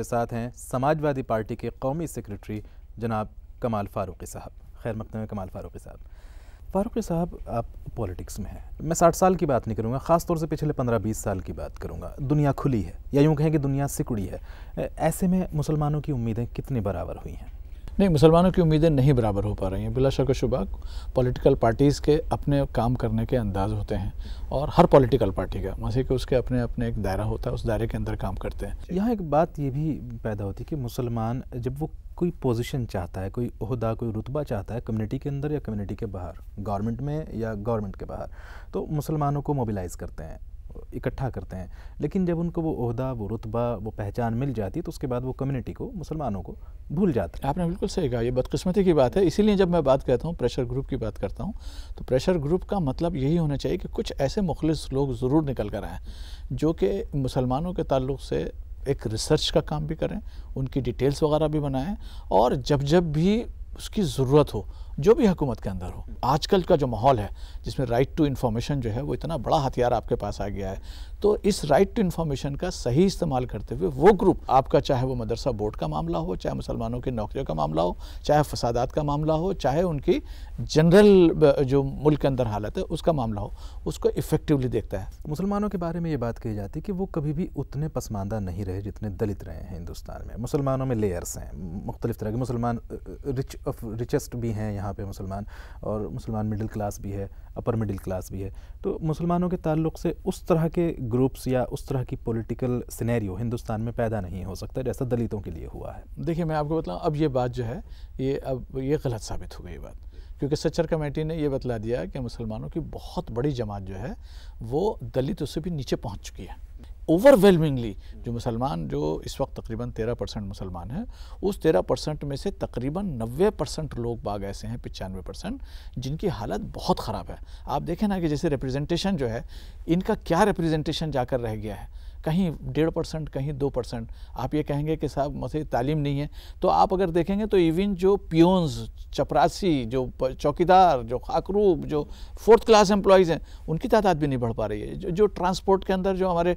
میرے ساتھ ہیں سماجوادی پارٹی کے قومی سیکرٹری جناب کمال فاروقی صاحب۔ خیر مقدم ہے کمال فاروقی صاحب۔ فاروقی صاحب، آپ پولیٹکس میں ہیں، میں 60 سال کی بات نہیں کروں گا، خاص طور سے پچھلے 15-20 سال کی بات کروں گا۔ دنیا کھلی ہے، یا یوں کہیں کہ دنیا سکڑی ہے، ایسے میں مسلمانوں کی امیدیں کتنی برابر ہوئی ہیں؟ نہیں، مسلمانوں کی امیدیں نہیں برابر ہو پا رہی ہیں۔ بلا شک و شبہ پولیٹیکل پارٹیز کے اپنے کام کرنے کے انداز ہوتے ہیں، اور ہر پولیٹیکل پارٹی کا مثلا کہ اس کے اپنے ایک دائرہ ہوتا ہے، اس دائرے کے اندر کام کرتے ہیں۔ یہاں ایک بات یہ بھی پیدا ہوتی ہے کہ مسلمان جب وہ کوئی پوزیشن چاہتا ہے، کوئی عہدہ، کوئی رتبہ چاہتا ہے، کمیونٹی کے اندر یا کمیونٹی کے باہر، گورنمنٹ میں یا گورنمنٹ کے باہر، تو مسلمانوں کو موبیلائز کرتے ہیں، اکٹھا کرتے ہیں، لیکن جب ان کو وہ عہدہ، وہ رتبہ، وہ پہچان مل جاتی ہے تو اس کے بعد وہ کمیونٹی کو، مسلمانوں کو بھول جاتے ہیں۔ آپ نے بالکل صحیح کہا، یہ بدقسمتی کی بات ہے۔ اسی لیے جب میں بات کہتا ہوں، پریشر گروپ کی بات کرتا ہوں، تو پریشر گروپ کا مطلب یہی ہونا چاہیے کہ کچھ ایسے مخلص لوگ ضرور نکل کر آئیں جو کہ مسلمانوں کے تعلق سے ایک ریسرچ کا کام بھی کریں، ان کی ڈیٹیلز وغیرہ بھی بنائیں، اور جب بھی اس کی ضرورت ہو، جو بھی حکومت کے اندر ہو۔ آج کل کا جو ماحول ہے جس میں رائٹ ٹو انفارمیشن جو ہے وہ اتنا بڑا ہتھیار آپ کے پاس آ گیا ہے، تو اس رائٹ ٹو انفارمیشن کا صحیح استعمال کرتے ہوئے وہ گروپ آپ کا، چاہے وہ مدرسہ بورڈ کا معاملہ ہو، چاہے مسلمانوں کی نوکریوں کا معاملہ ہو، چاہے فسادات کا معاملہ ہو، چاہے ان کی جنرل جو ملک کے اندر حالت ہے اس کا معاملہ ہو، اس کو ایفیکٹیولی دیکھتا ہے۔ مسلمانوں کے بارے میں یہ بات کہی جاتی ہے کہ وہ کبھی بھی اتنے پسماندہ نہیں رہے جتنے دلت رہے ہیں ہندوستان میں۔ مسلمانوں میں لیئرز ہیں، مختلف طرح کے مسلمان، ریچسٹ بھی ہیں یہاں پہ مسلمان، اور مسلمان مڈل کلاس بھی ہے، اپر مڈل کلاس بھی ہے۔ تو مسلمانوں کے تعلق سے اس طرح کے گروپس یا اس طرح کی پولیٹیکل سینیریو ہندوستان میں پیدا نہیں ہو سکتا جیسا دلتوں کے لیے ہوا ہے۔ دیکھیے، میں آپ کو بتلاؤں، اب یہ بات جو ہے یہ غلط ثابت ہو گئی بات، کیونکہ سچر کمیٹی نے یہ بتلا دیا کہ مسلمانوں کی بہت بڑی جماعت جو ہے وہ دلتوں سے بھی نیچے پہنچ چکی ہے۔ اوور ویلمنگلی جو مسلمان، جو اس وقت تقریباً 13% مسلمان ہیں، اس 13% میں سے تقریباً 90% لوگ باغ ایسے ہیں، 95%، جن کی حالت بہت خراب ہے۔ آپ دیکھیں نا کہ جیسے ریپریزنٹیشن جو ہے، ان کا کیا ریپریزنٹیشن جا کر رہ گیا ہے، کہیں 1.5%، کہیں 2%۔ آپ یہ کہیں گے کہ صاحب مسئلہ تعلیم نہیں ہے، تو آپ اگر دیکھیں گے تو ایون جو پیونز، چپراسی، جو چوکیدار، جو خاکروب، جو 4th کلاس امپلائیز ہیں، ان کی تعداد بھی نہیں بڑھ پا رہی ہے۔ جو ٹرانسپورٹ کے اندر، جو ہمارے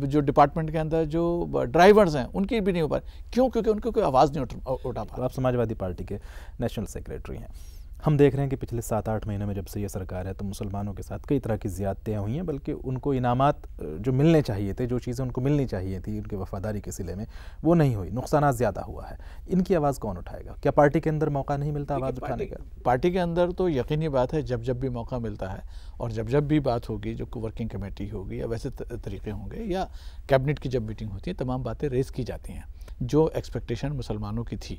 جو ڈپارٹمنٹ کے اندر جو ڈرائیورز ہیں، ان کی بھی نہیں ہو پا رہی۔ کیوں؟ کیونکہ ان کو کوئی آواز نہیں اٹھا پا رہا۔ آپ سماجوادی پارٹی کے نیشنل سیکریٹری ہیں، ہم دیکھ رہے ہیں کہ پچھلے 7-8 مہینوں میں جب سے یہ سرکار ہے تو مسلمانوں کے ساتھ کئی طرح کی زیادتیاں ہوئی ہیں، بلکہ ان کو انعامات جو ملنے چاہیے تھے، جو چیزیں ان کو ملنی چاہیے تھی ان کے وفاداری کے صلے میں، وہ نہیں ہوئی، نقصانات زیادہ ہوا ہے۔ ان کی آواز کون اٹھائے گا؟ کیا پارٹی کے اندر موقع نہیں ملتا آواز اٹھانے کا؟ پارٹی کے اندر تو یقینی بات ہے، جب بھی موقع ملتا ہے، اور جب بھی بات ہوگی، جو ورکنگ کمیٹی ہوگی یا ویسے طریقے ہوں گے، یا کیبنٹ کی جب میٹنگ ہوتی ہے، تمام باتیں ریز کی جاتی ہیں۔ جو ایکسپیکٹیشن مسلمانوں کی تھی،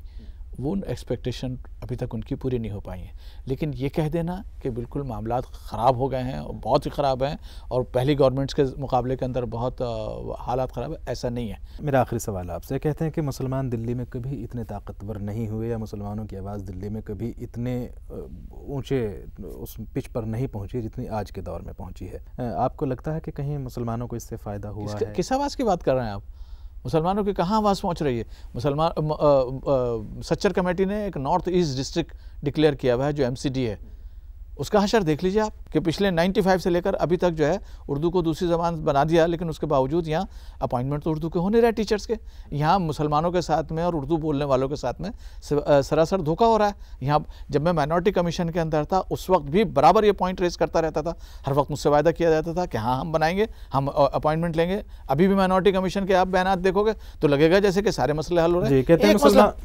وہ ایکسپیکٹیشن ابھی تک ان کی پوری نہیں ہو پائی ہیں۔ لیکن یہ کہہ دینا کہ بالکل معاملات خراب ہو گئے ہیں، اور بہت ہی خراب ہیں، اور پہلی گورنمنٹس کے مقابلے کے اندر بہت حالات خراب ہے، ایسا نہیں ہے۔ میرا آخری سوال آپ سے، کہتے ہیں کہ مسلمان دلی میں کبھی اتنے طاقتور نہیں ہوئے، یا مسلمانوں کی آواز دلی میں کبھی اتنے اونچے اس پچ پر نہیں پہنچی جتنی آج کے دور میں پہنچی ہے۔ آپ کو لگتا ہے کہ کہیں مسلمانوں کو اس سے فائدہ ہوا ہے؟ کس آواز کی بات کر رہے ہیں آپ؟ مسلمانوں کی کہاں آواز پہنچ رہی ہے؟ سچر کمیٹی نے ایک نارتھ ایسٹ ڈسٹرکٹ ڈکلیئر کیا ہوا ہے، جو MCD ہے، اس کا حشر دیکھ لیجیے آپ، کہ پچھلے 95 سے لے کر ابھی تک جو ہے اردو کو دوسری زبان بنا دیا، لیکن اس کے باوجود یہاں اپائنٹمنٹ تو اردو کے ہو نہیں رہے ٹیچرز کے۔ یہاں مسلمانوں کے ساتھ میں اور اردو بولنے والوں کے ساتھ میں سراسر دھوکہ ہو رہا ہے۔ یہاں جب میں مائنورٹی کمیشن کے اندر تھا، اس وقت بھی برابر یہ پوائنٹ ریز کرتا رہتا تھا، ہر وقت مجھ سے وعدہ کیا جاتا تھا کہ ہاں ہم بنائیں گے، ہم اپائنٹمنٹ لیں گے۔ ابھی بھی مائنورٹی کمیشن کے آپ بیانات دیکھو گے تو لگے گا جیسے کہ سارے مسئلے حل ہو رہے ہیں۔ کہتے ہیں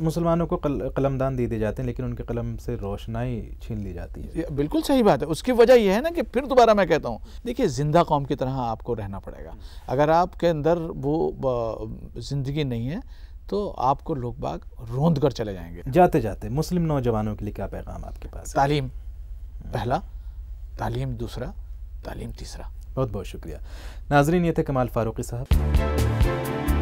مسلمانوں کو قلم دان دے دیے جاتے ہیں، لیکن ان کے قلم سے روشنائی چھین لی جاتی ہے۔ بالکل صحیح بات ہے۔ اس کی وجہ یہ ہے نا کہ پھر دوبارہ میں کہتا ہوں، دیکھیے زندہ قوم کی طرح آپ کو رہنا پڑے گا۔ اگر آپ کے اندر وہ زندگی نہیں ہے تو آپ کو لوگ باغ روند کر چلے جائیں گے۔ جاتے جاتے مسلم نوجوانوں کے لیے کیا پیغام آپ کے پاس ہے؟ تعلیم پہلا، تعلیم دوسرا، تعلیم تیسرا۔ بہت بہت شکریہ ناظرین، یہ تھے کمال فاروقی صاحب۔